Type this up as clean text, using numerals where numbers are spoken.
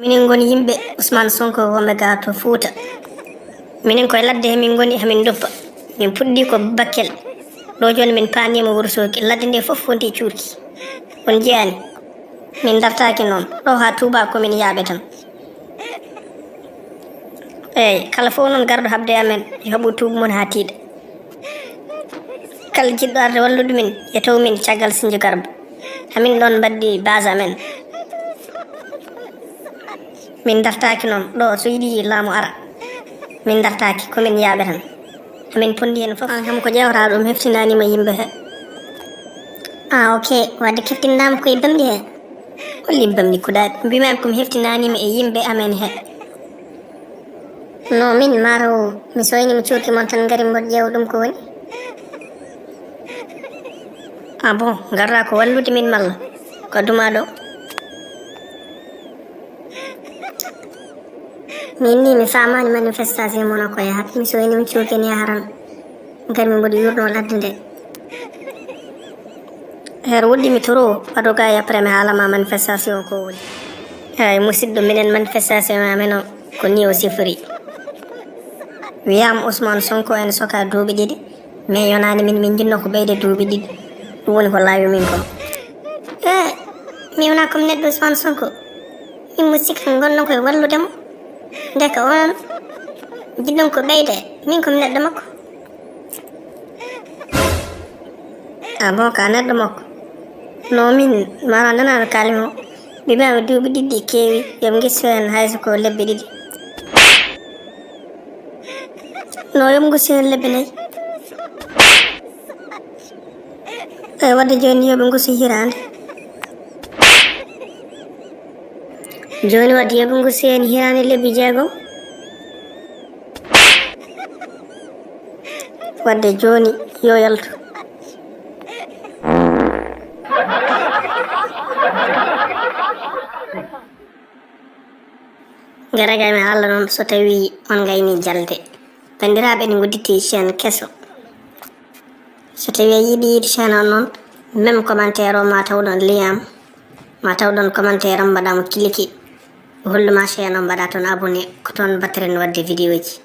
minin goni yimɓe Ousmane Sonko wonɓe ga to Fouta. Minin koye ladde hemin goni hamin doppa. Min puɗɗi ko Bakel. Ɗo joni min paanima Wourossogui. Ladde nde foof wonti cuurki. On jeyani. Min dartaki noon. Ɗo ha Touba komin yaaɓe tan. Eyyi kala fof noon garɗo habde amen yo haaɓu tuuba mum ha tiiɗa. Kala jiɗɗo arde wallude min e taw min caggal Sindia Garba. Hamin ɗon mbaddi base amen. Min dartaki noon ɗo so yiɗi laamu ara. Min dartaki komin yaaɓe tan. Hamin pondi hen fof. An kam ko ƴewata ɗum heftinanima yimɓe he. Ok wadde keftindama koye bamɗi he. Holli bamɗi kuɗaɗi. Mbimami komi heftinanima e yimɓe amen he. No min maro mi soynimi cuurki mon tan gari mboɗo ƴeewa ɗum ko woni. Ah bon garɗa ko wallude min malla ko duma ɗo. Min ni mi famani manifestation mono ko yahat mi soynimi cuurki ni haran gari mi mboɗo yurno ladde nde. Her wuɗɗimi toro waɗoga e après mi haalama manifestation ko woni. Eyi musidɗo minen manifestation amen o ko ni o sifori. Wiyama Ousmane Sonko en soka duuɓi 2 mais yonani min jinno ko ɓeyde duuɓi 2 ɗum woni ko laawi min ko. Mi wona komi neɗɗo Ousmane Sonko min mo sikka gonɗon koye walludemo ndeka onon jiɗɗon ko ɓeyde min komi neɗɗo makko. Ah bon ka neɗɗo makko. No min mara nanano kalimo mbimami duuɓi 2 keewi yomi guisso hen hayso ko lebbi 2. No yomi gussi hen lebbi 4. Eyi wadde joni yoɓe gussi hirande. Joni wadde yoɓe gussi hen hirande lebbi 6. Wadde joni yo yaltu. Garaga mi Allah noon so tawi on gayni jalde. Bandiraɓe ne gudditi chaine kesso. So tawi a yiɗi chaine on noon même commentaire o ma tawɗon liyam ma tawɗon commentaire o mbaɗamo cliquer holluma chaine o mbaɗa toon abonné ko toon batteren wadde vidéo ji.